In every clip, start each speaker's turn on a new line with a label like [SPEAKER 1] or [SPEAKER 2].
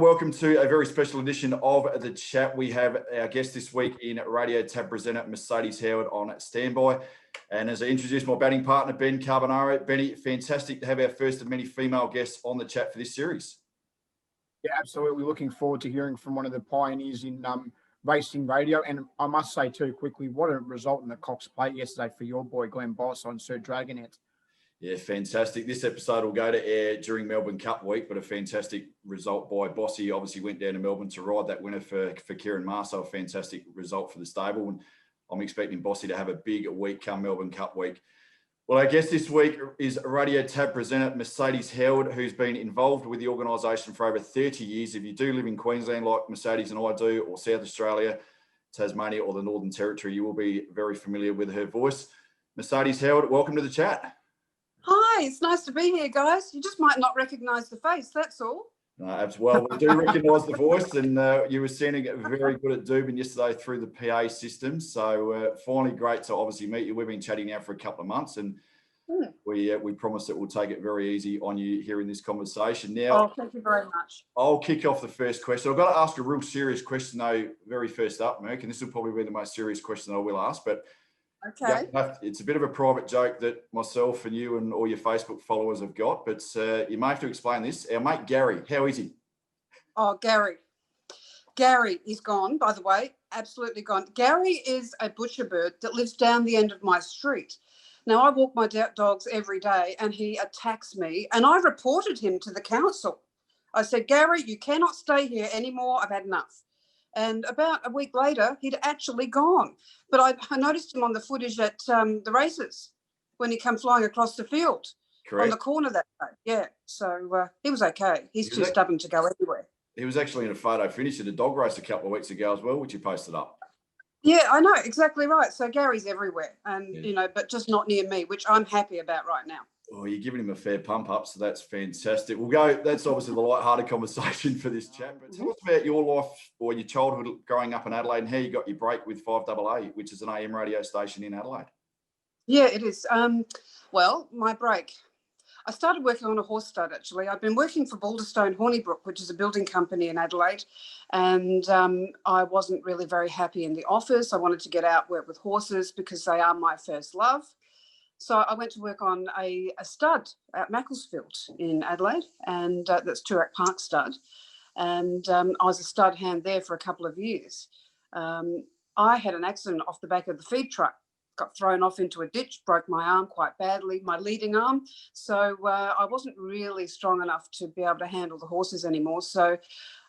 [SPEAKER 1] everyone. Welcome to a very special edition of The Chat. We have our guest this week in RadioTAB presenter Mercedes Howard on standby. And as I introduce my batting partner, Ben Carbonaro. Benny, fantastic to have our first of many female guests on The Chat for this series.
[SPEAKER 2] Yeah, absolutely. Looking forward to hearing from one of the pioneers in racing radio. And I must say too, quickly, what a result in the Cox Plate yesterday for your boy Glenn Boss on Sir Dragonet. Yeah,
[SPEAKER 1] fantastic. This episode will go to air during Melbourne Cup week, but a fantastic result by Bossy. Obviously went down to Melbourne to ride that winner for Kieran Marceau. A fantastic result for the stable. And I'm expecting Bossy to have a big week come Melbourne Cup week. Well, our guest this week is RadioTAB presenter Mercedes Howard, who's been involved with the organisation for over 30 years. If you do live in Queensland like Mercedes and I do, or South Australia, Tasmania or the Northern Territory, you will be very familiar with her voice. Mercedes Howard, welcome to The Chat.
[SPEAKER 3] Hi, it's nice to be here, guys. You just might not recognise the face, that's all.
[SPEAKER 1] Well, we do recognise the voice, and you were sounding very good at Dubin yesterday through the PA system. So finally great to obviously meet you. We've been chatting now for a couple of months, and we promise that we'll take it very easy on you here in this conversation. Now,
[SPEAKER 3] thank you very much.
[SPEAKER 1] I'll kick off the first question. I've got to ask a real serious question, though, very first up, Merc, and this will probably be the most serious question I will ask, but
[SPEAKER 3] okay.
[SPEAKER 1] Yeah, it's a bit of a private joke that myself and you and all your Facebook followers have got, but you may have to explain this. Our mate Gary, how is he?
[SPEAKER 3] Oh, Gary is gone, by the way, absolutely gone. Gary is a butcher bird that lives down the end of my street. Now, I walk my dogs every day and he attacks me, and I reported him to the council. I said, Gary, you cannot stay here anymore. I've had enough. And about a week later, he'd actually gone. But I noticed him on the footage at the races when he came flying across the field. Correct. On the corner that day. Yeah, so he was okay. He's too stubborn to go anywhere.
[SPEAKER 1] He was actually in a photo finish at a dog race a couple of weeks ago as well, which you posted up.
[SPEAKER 3] Yeah, I know, exactly right. So Gary's everywhere, and you know, but just not near me, which I'm happy about right now.
[SPEAKER 1] Oh, you're giving him a fair pump up, so that's fantastic. We'll go, that's obviously the light-hearted conversation for this chat, but tell us about your life or your childhood growing up in Adelaide and how you got your break with 5AA, which is an AM radio station in Adelaide.
[SPEAKER 3] Yeah, it is. Well, my break. I started working on a horse stud, actually. I've been working for Balderstone Hornibrook, which is a building company in Adelaide, and I wasn't really very happy in the office. I wanted to get out, work with horses because they are my first love. So I went to work on a stud at Macclesfield in Adelaide, and that's Toorak Park stud. And I was a stud hand there for a couple of years. I had an accident off the back of the feed truck, got thrown off into a ditch, broke my arm quite badly, my leading arm. So I wasn't really strong enough to be able to handle the horses anymore. So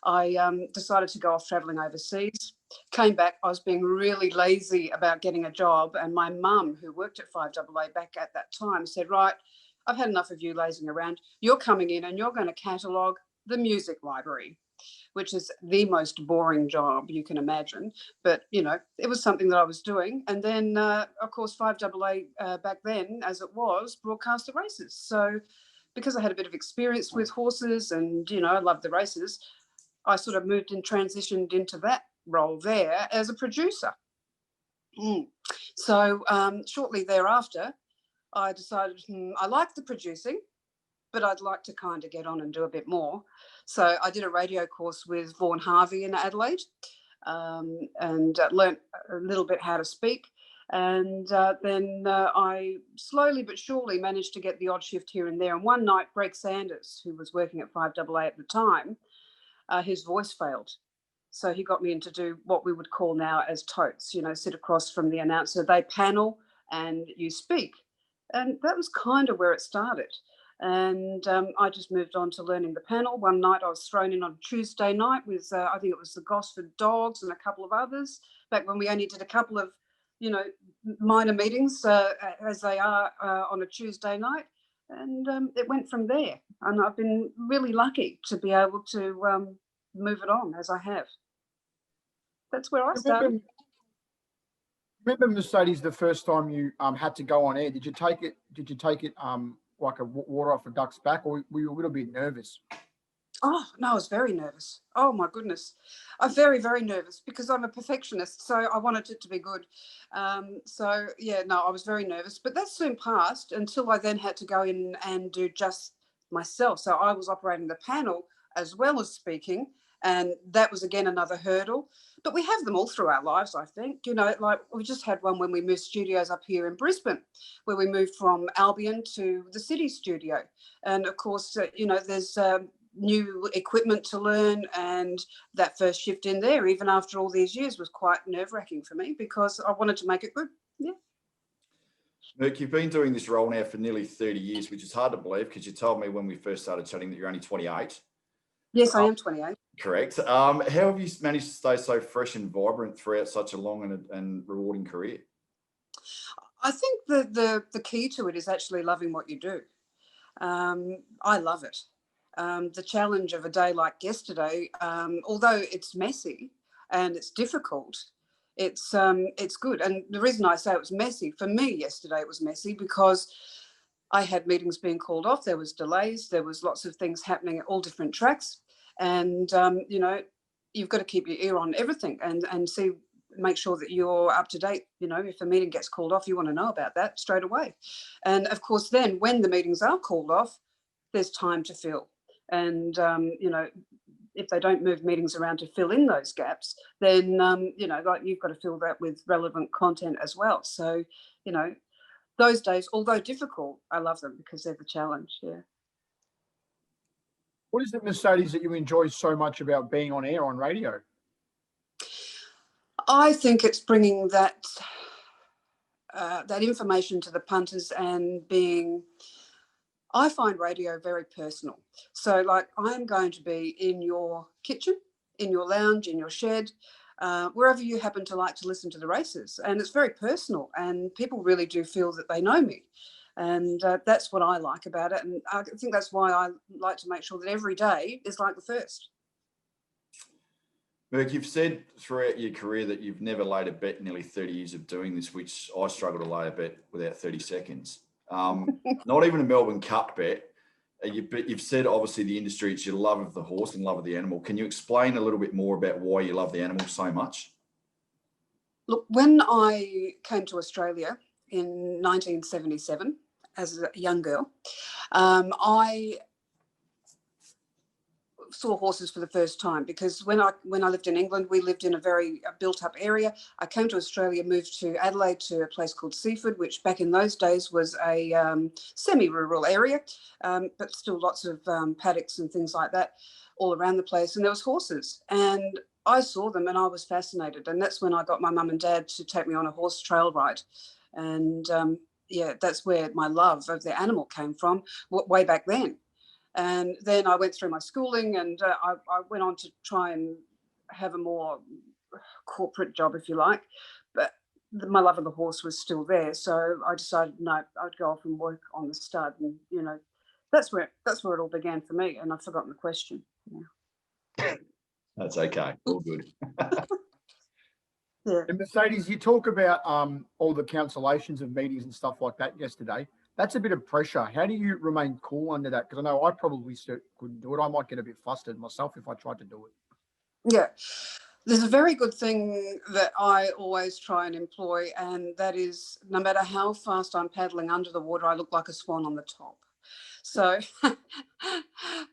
[SPEAKER 3] I decided to go off travelling overseas. Came back, I was being really lazy about getting a job, and my mum, who worked at 5AA back at that time, said, right, I've had enough of you lazing around. You're coming in and you're going to catalogue the music library, which is the most boring job you can imagine. But, you know, it was something that I was doing. And then, of course, 5AA back then, as it was, broadcast the races. So because I had a bit of experience with horses and, you know, I loved the races, I sort of moved and transitioned into that role there as a producer. So shortly thereafter, I decided I like the producing, but I'd like to kind of get on and do a bit more. So I did a radio course with Vaughan Harvey in Adelaide and learnt a little bit how to speak. And then I slowly but surely managed to get the odd shift here and there. And one night, Greg Sanders, who was working at 5AA at the time, his voice failed. So he got me in to do what we would call now as totes, you know, sit across from the announcer. They panel and you speak. And that was kind of where it started. And I just moved on to learning the panel. One night I was thrown in on Tuesday night with, I think it was the Gosford Dogs and a couple of others, back when we only did a couple of, you know, minor meetings as they are on a Tuesday night. And it went from there. And I've been really lucky to be able to move it on as I have. That's where I started.
[SPEAKER 2] Remember, Mercedes, the first time you had to go on air, did you take it like a water off a duck's back, or were you a little bit nervous?
[SPEAKER 3] Oh, no, I was very nervous. Oh, my goodness. I'm very, very nervous because I'm a perfectionist, so I wanted it to be good. So, yeah, no, I was very nervous. But that soon passed until I then had to go in and do just myself. So I was operating the panel as well as speaking, And that was, again, another hurdle. But we have them all through our lives, I think. You know, like we just had one when we moved studios up here in Brisbane, where we moved from Albion to the city studio. And of course, you know, there's new equipment to learn, and that first shift in there, even after all these years, was quite nerve-wracking for me because I wanted to make it good. Yeah.
[SPEAKER 1] Merc, you've been doing this role now for nearly 30 years, which is hard to believe because you told me when we first started chatting that you're only 28.
[SPEAKER 3] Yes, I am 28.
[SPEAKER 1] Correct. How have you managed to stay so fresh and vibrant throughout such a long and rewarding career?
[SPEAKER 3] I think the key to it is actually loving what you do. I love it. The challenge of a day like yesterday, although it's messy and it's difficult, it's good. And the reason I say it was messy, for me yesterday it was messy because I had meetings being called off, there was delays, there was lots of things happening at all different tracks. And, you know, you've got to keep your ear on everything and see, make sure that you're up to date. You know, if a meeting gets called off, you want to know about that straight away. And of course, then when the meetings are called off, there's time to fill. And, you know, if they don't move meetings around to fill in those gaps, then, you know, like you've got to fill that with relevant content as well. So, you know, those days, although difficult, I love them because they're the challenge. Yeah.
[SPEAKER 2] What is it, Mercedes, that you enjoy so much about being on air on radio?
[SPEAKER 3] I think it's bringing that that information to the punters and being. I find radio very personal. So, like, I'm going to be in your kitchen, in your lounge, in your shed, wherever you happen to like to listen to the races, and it's very personal. And people really do feel that they know me, and that's what I like about it. And I think that's why I like to make sure that every day is like the first.
[SPEAKER 1] Merc, you've said throughout your career that you've never laid a bet in nearly 30 years of doing this, which I struggle to lay a bet without 30 seconds. Not even a Melbourne Cup bet. But you've said, obviously, the industry, it's your love of the horse and love of the animal. Can you explain a little bit more about why you love the animal so much?
[SPEAKER 3] Look, when I came to Australia in 1977 as a young girl, I saw horses for the first time because when I lived in England, we lived in a very built up area. I came to Australia, moved to Adelaide to a place called Seaford, which back in those days was a semi-rural area, but still lots of paddocks and things like that all around the place. And there was horses, and I saw them and I was fascinated. And that's when I got my mum and dad to take me on a horse trail ride. And yeah, that's where my love of the animal came from way back then. And then I went through my schooling, and I went on to try and have a more corporate job, if you like. But my love of the horse was still there. So I decided, no, I'd go off and work on the stud. And, you know, that's where it all began for me. And I've forgotten the question. Yeah.
[SPEAKER 1] That's okay. All good.
[SPEAKER 3] Yeah.
[SPEAKER 2] And Mercedes, you talk about all the cancellations of meetings and stuff like that yesterday. That's a bit of pressure. How do you remain cool under that? Because I know I probably couldn't do it. I might get a bit flustered myself if I tried to do it.
[SPEAKER 3] Yeah. There's a very good thing that I always try and employ, and that is no matter how fast I'm paddling under the water, I look like a swan on the top. So,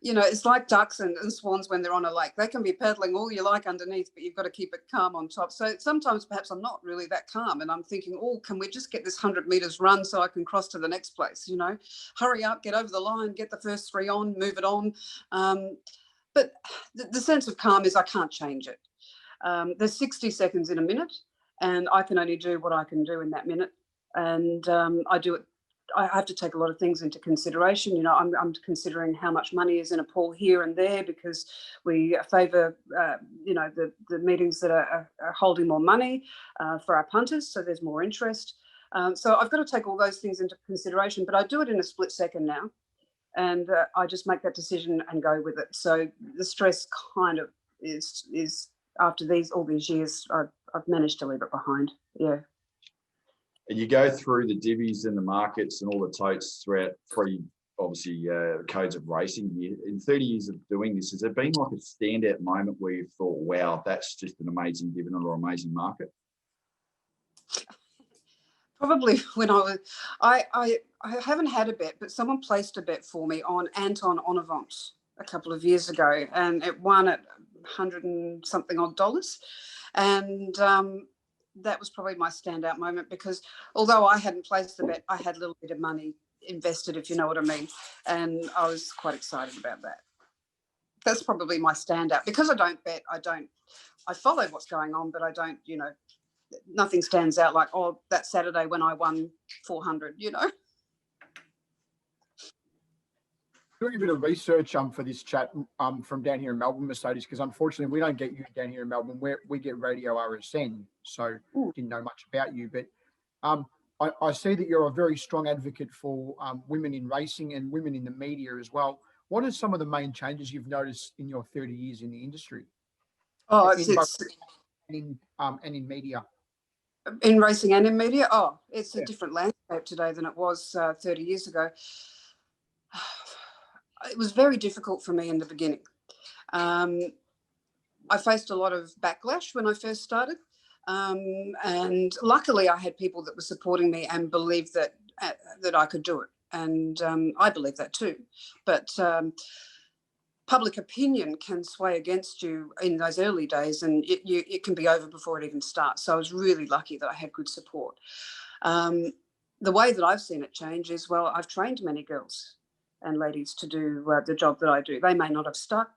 [SPEAKER 3] you know, it's like ducks and swans when they're on a lake. They can be paddling all you like underneath, but you've got to keep it calm on top. So sometimes perhaps I'm not really that calm and I'm thinking, oh, can we just get this 100 metres run so I can cross to the next place? You know, hurry up, get over the line, get the first 3 on, move it on. But the sense of calm is I can't change it. There's 60 seconds in a minute, and I can only do what I can do in that minute. And I do it. I have to take a lot of things into consideration. You know, I'm considering how much money is in a pool here and there because we favour, you know, the meetings that are holding more money for our punters, so there's more interest. So I've got to take all those things into consideration, but I do it in a split second now, and I just make that decision and go with it. So the stress kind of is after all these years, I've managed to leave it behind. Yeah.
[SPEAKER 1] And you go through the divvies and the markets and all the totes throughout 3, obviously, codes of racing here. In 30 years of doing this, has there been like a standout moment where you thought, wow, that's just an amazing dividend or amazing market?
[SPEAKER 3] Probably when I haven't had a bet, but someone placed a bet for me on Anton Onavant a couple of years ago, and it won at $100 and something odd. And that was probably my standout moment, because although I hadn't placed the bet, I had a little bit of money invested, if you know what I mean. And I was quite excited about that. That's probably my standout, because I don't bet. I follow what's going on, but I don't, nothing stands out like, oh, that Saturday when I won 400,
[SPEAKER 2] Doing a bit of research for this chat from down here in Melbourne, Mercedes, because unfortunately we don't get you down here in Melbourne. We get Radio RSN, so didn't know much about you. But I see that you're a very strong advocate for women in racing and women in the media as well. What are some of the main changes you've noticed in your 30 years in the industry?
[SPEAKER 3] Oh,
[SPEAKER 2] and in media.
[SPEAKER 3] In racing and in media? Oh, it's a different landscape today than it was 30 years ago. It was very difficult for me in the beginning. I faced a lot of backlash when I first started. And luckily I had people that were supporting me and believed that I could do it. And I believe that too. But public opinion can sway against you in those early days, and it can be over before it even starts. So I was really lucky that I had good support. The way that I've seen it change is, well, I've trained many girls and ladies to do the job that I do. They may not have stuck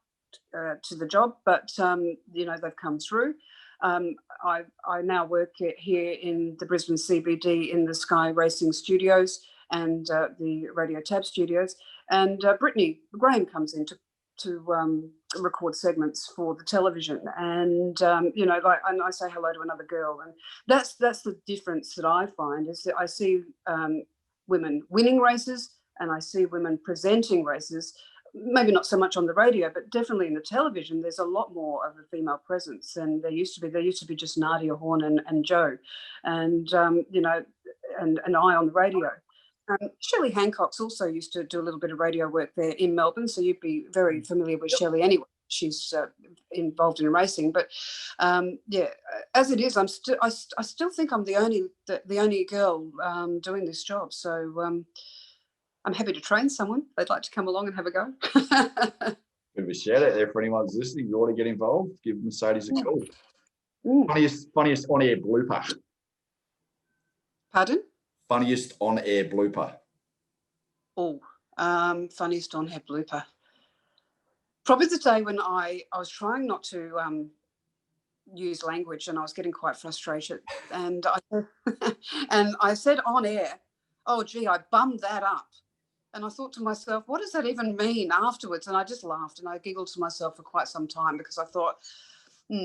[SPEAKER 3] to the job, but, they've come through. I now work here in the Brisbane CBD in the Sky Racing Studios and the RadioTAB Studios. And Brittany Graham comes in to record segments for the television, and and I say hello to another girl, and that's the difference that I find, is that I see women winning races and I see women presenting races. Maybe not so much on the radio, but definitely in the television. There's a lot more of a female presence, and there used to be just Nadia Horn and Joe, and and I on the radio. Shelley Hancock's also used to do a little bit of radio work there in Melbourne, so you'd be very familiar with Shelley anyway. She's involved in racing, but as it is, I still think I'm the only girl doing this job. So I'm happy to train someone. They'd like to come along and have a go.
[SPEAKER 1] Bit of a shout out there for anyone who's listening. If you want to get involved, give Mercedes a call. Funniest on-air blooper.
[SPEAKER 3] Pardon?
[SPEAKER 1] Funniest on-air blooper.
[SPEAKER 3] Oh, funniest on-air blooper. Probably the day when I was trying not to use language, and I was getting quite frustrated. And I said on air, "Oh, gee, I bummed that up." And I thought to myself, what does that even mean afterwards? And I just laughed and I giggled to myself for quite some time, because I thought,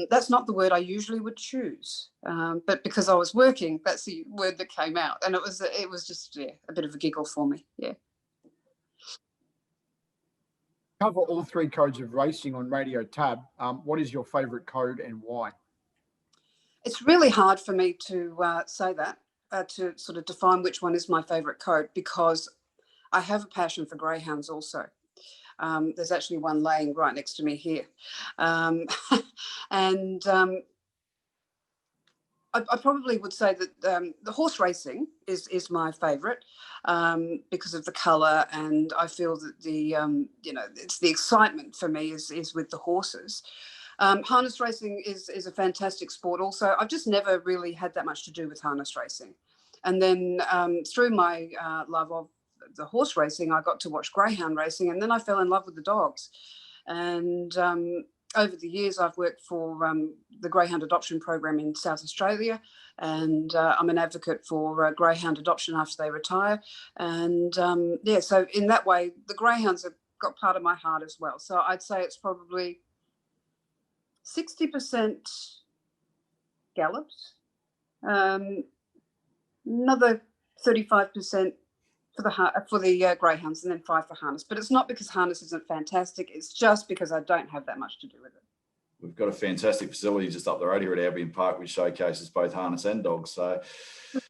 [SPEAKER 3] that's not the word I usually would choose. But because I was working, that's the word that came out. And it was just a bit of a giggle for me. Yeah.
[SPEAKER 2] Cover all three codes of racing on RadioTAB. What is your favourite code and why?
[SPEAKER 3] It's really hard for me to say that, to sort of define which one is my favourite code, because I have a passion for greyhounds also. There's actually one laying right next to me here. And I probably would say that the horse racing is my favourite, because of the colour, and I feel that it's the excitement for me is with the horses. Harness racing is a fantastic sport also. I've just never really had that much to do with harness racing. And then through my love of the horse racing, I got to watch greyhound racing, and then I fell in love with the dogs. And over the years, I've worked for the greyhound adoption program in South Australia, and I'm an advocate for greyhound adoption after they retire. And so in that way, the greyhounds have got part of my heart as well. So I'd say it's probably 60% gallops, another 35% for the greyhounds, and then 5 for harness. But it's not because harness isn't fantastic. It's just because I don't have that much to do with it.
[SPEAKER 1] We've got a fantastic facility just up the road here at Albion Park, which showcases both harness and dogs. So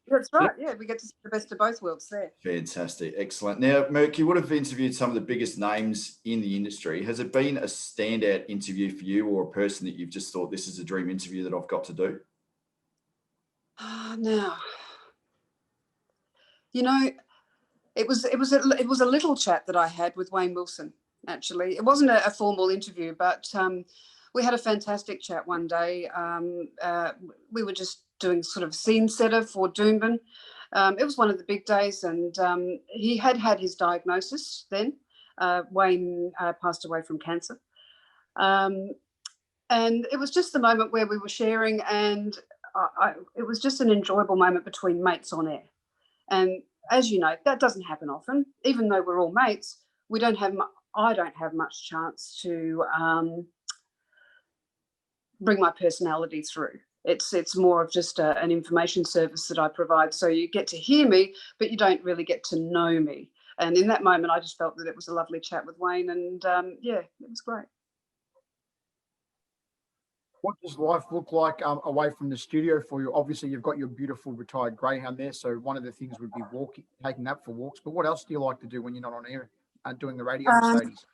[SPEAKER 3] that's right. Yeah, we get to see the best of both worlds there.
[SPEAKER 1] Fantastic. Excellent. Now, Merc, you would have interviewed some of the biggest names in the industry. Has it been a standout interview for you, or a person that you've just thought, this is a dream interview that I've got to do?
[SPEAKER 3] No. It was a little chat that I had with Wayne Wilson. Actually, it wasn't a formal interview, but We had a fantastic chat one day. We were just doing sort of scene setter for Doomben. It was one of the big days, and he had his diagnosis then. Wayne passed away from cancer. And it was just the moment where we were sharing, and it was just an enjoyable moment between mates on air. And as you know, that doesn't happen often. Even though we're all mates, I don't have much chance to bring my personality through. It's more of just an information service that I provide. So you get to hear me, but you don't really get to know me. And in that moment, I just felt that it was a lovely chat with Wayne, and yeah, it was great.
[SPEAKER 2] What does life look like away from the studio for you? Obviously, you've got your beautiful retired greyhound there, so one of the things would be taking that for walks. But what else do you like to do when you're not on air and doing the radio, Mercedes?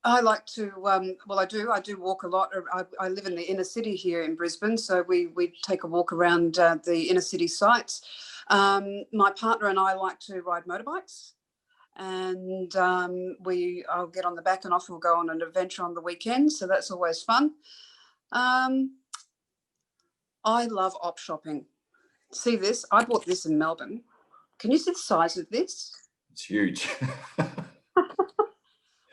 [SPEAKER 3] I like to, well, I do walk a lot. I live in the inner city here in Brisbane, so we take a walk around the inner city sites. My partner and I like to ride motorbikes, and I'll get on the back and off. We'll go on an adventure on the weekend, so that's always fun. I love op shopping. See this? I bought this in Melbourne. Can you see the size of this?
[SPEAKER 1] It's huge.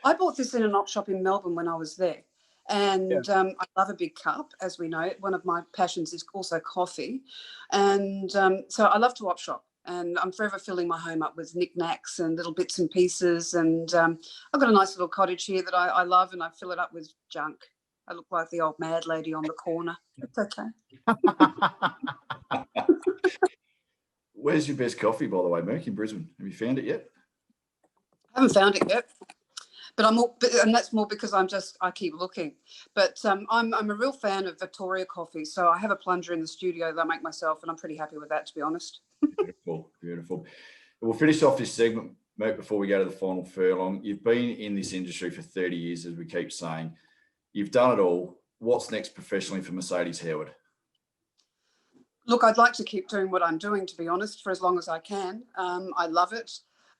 [SPEAKER 3] I bought this in an op shop in Melbourne when I was there. And I love a big cup, as we know. One of my passions is also coffee. And so I love to op shop. And I'm forever filling my home up with knickknacks and little bits and pieces. And I've got a nice little cottage here that I love, and I fill it up with junk. I look like the old mad lady on the corner. It's okay.
[SPEAKER 1] Where's your best coffee, by the way, Merc, in Brisbane? Have you found it yet?
[SPEAKER 3] I haven't found it yet, but and that's more because I keep looking. But I'm a real fan of Victoria coffee, so I have a plunger in the studio that I make myself, and I'm pretty happy with that, to be honest.
[SPEAKER 1] Beautiful, beautiful. We'll finish off this segment, Merc, before we go to the final furlong. You've been in this industry for 30 years, as we keep saying. You've done it all. What's next professionally for Mercedes Howard?
[SPEAKER 3] Look, I'd like to keep doing what I'm doing, to be honest, for as long as I can. I love it.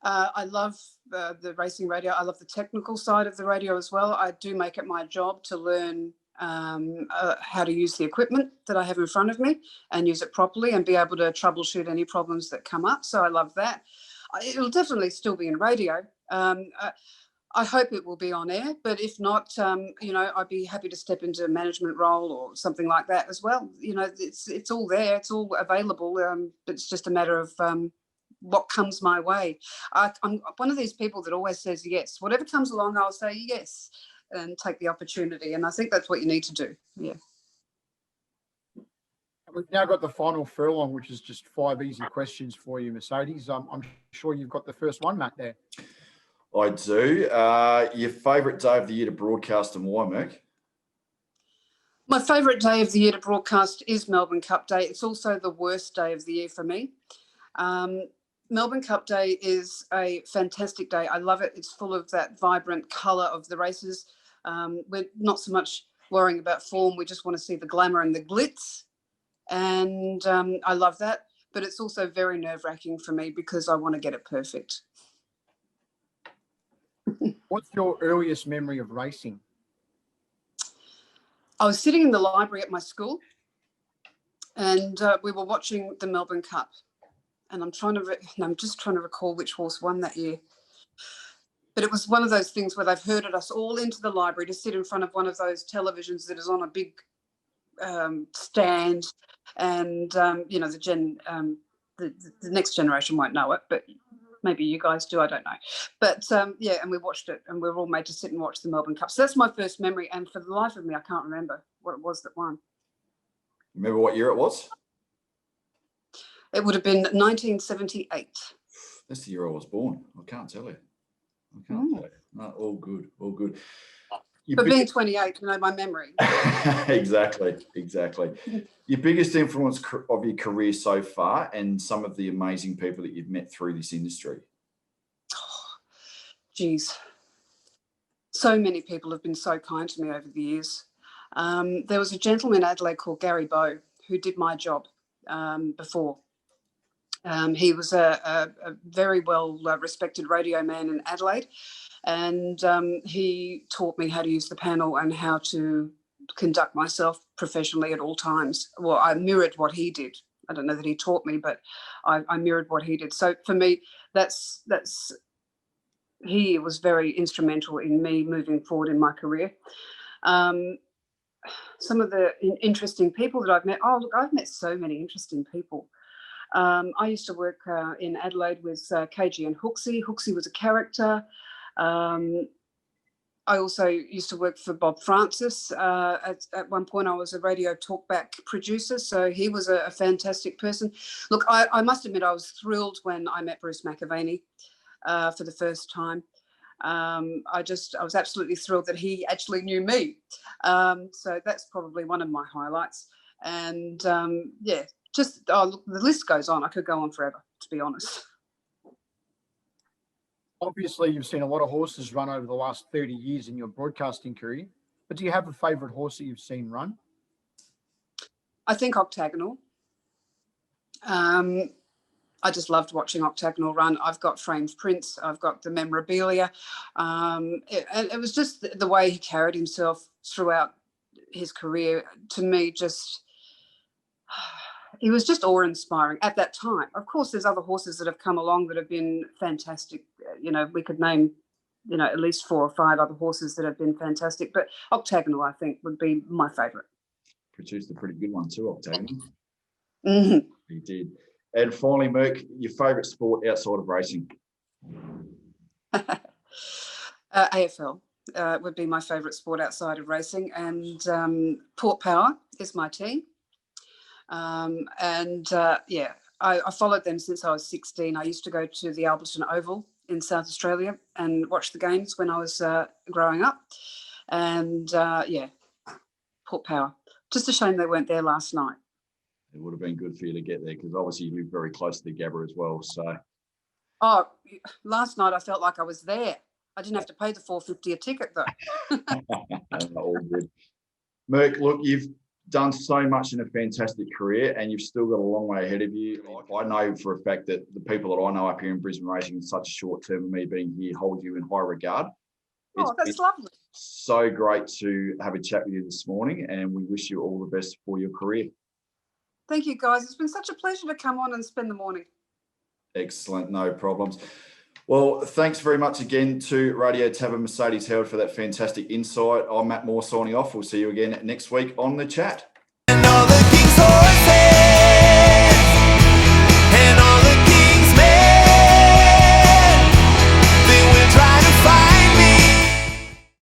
[SPEAKER 3] I love the racing radio. I love the technical side of the radio as well. I do make it my job to learn how to use the equipment that I have in front of me and use it properly and be able to troubleshoot any problems that come up. So I love that. It'll definitely still be in radio. I hope it will be on air, but if not, I'd be happy to step into a management role or something like that as well. It's all there, it's all available. It's just a matter of what comes my way. I'm one of these people that always says yes. Whatever comes along, I'll say yes and take the opportunity. And I think that's what you need to do. Yeah.
[SPEAKER 2] We've now got the final furlong, which is just 5 easy questions for you, Mercedes. I'm sure you've got the first one, Matt, there.
[SPEAKER 1] I do. Your favourite day of the year to broadcast and why, Merc?
[SPEAKER 3] My favourite day of the year to broadcast is Melbourne Cup Day. It's also the worst day of the year for me. Melbourne Cup Day is a fantastic day. I love it. It's full of that vibrant colour of the races. We're not so much worrying about form. We just want to see the glamour and the glitz. And I love that. But it's also very nerve-wracking for me because I want to get it perfect.
[SPEAKER 2] What's your earliest memory of racing?
[SPEAKER 3] I was sitting in the library at my school, and we were watching the Melbourne Cup. And I'm just trying to recall which horse won that year. But it was one of those things where they've herded us all into the library to sit in front of one of those televisions that is on a big stand, and the next generation won't know it, but maybe you guys do, I don't know. But and we watched it, and we were all made to sit and watch the Melbourne Cup. So that's my first memory, and for the life of me, I can't remember what it was that won.
[SPEAKER 1] Remember what year it was?
[SPEAKER 3] It would have been 1978.
[SPEAKER 1] That's the year I was born. I can't tell you. Tell you. No, all good, all good.
[SPEAKER 3] But being 28, my memory.
[SPEAKER 1] Exactly. Your biggest influence of your career so far and some of the amazing people that you've met through this industry?
[SPEAKER 3] Geez. So many people have been so kind to me over the years. There was a gentleman in Adelaide called Gary Bowe who did my job before. He was a very well respected radio man in Adelaide. And he taught me how to use the panel and how to conduct myself professionally at all times. Well, I mirrored what he did. I don't know that he taught me, but I mirrored what he did. So for me, he was very instrumental in me moving forward in my career. Some of the interesting people that I've met. Oh, look, I've met so many interesting people. I used to work in Adelaide with KG and Hooksy. Hooksy was a character. I also used to work for Bob Francis. At one point, I was a radio talkback producer, so he was a fantastic person. Look, I must admit, I was thrilled when I met Bruce McAvaney for the first time. I was absolutely thrilled that he actually knew me. So that's probably one of my highlights. And look, the list goes on. I could go on forever, to be honest.
[SPEAKER 2] Obviously, you've seen a lot of horses run over the last 30 years in your broadcasting career, but do you have a favourite horse that you've seen run?
[SPEAKER 3] I think Octagonal. I just loved watching Octagonal run. I've got framed prints. I've got the memorabilia. It was just the way he carried himself throughout his career. To me, he was just awe-inspiring at that time. Of course, there's other horses that have come along that have been fantastic. We could name, at least 4 or 5 other horses that have been fantastic. But Octagonal, I think, would be my favourite.
[SPEAKER 1] Produced a pretty good one too, Octagonal.
[SPEAKER 3] Mm-hmm.
[SPEAKER 1] He did. And finally, Merc, your favourite sport outside of racing?
[SPEAKER 3] AFL would be my favourite sport outside of racing. And Port Power is my team. I followed them since I was 16. I used to go to the Alberton Oval in South Australia and watch the games when I was growing up. And Port Power. Just a shame they weren't there last night.
[SPEAKER 1] It would have been good for you to get there because obviously you live very close to the Gabba as well. So.
[SPEAKER 3] Oh, last night I felt like I was there. I didn't have to pay the $4.50 a ticket though.
[SPEAKER 1] All good. Merc, look, you've done so much in a fantastic career and you've still got a long way ahead of you. I know for a fact that the people that I know up here in Brisbane racing in such a short term of me being here hold you in high regard.
[SPEAKER 3] That's lovely.
[SPEAKER 1] So great to have a chat with you this morning and we wish you all the best for your career.
[SPEAKER 3] Thank you, guys. It's been such a pleasure to come on and spend the morning.
[SPEAKER 1] Excellent. No problems. Well, thanks very much again to RadioTAB and Mercedes Held for that fantastic insight. I'm Matt Moore signing off. We'll see you again next week on The Chat.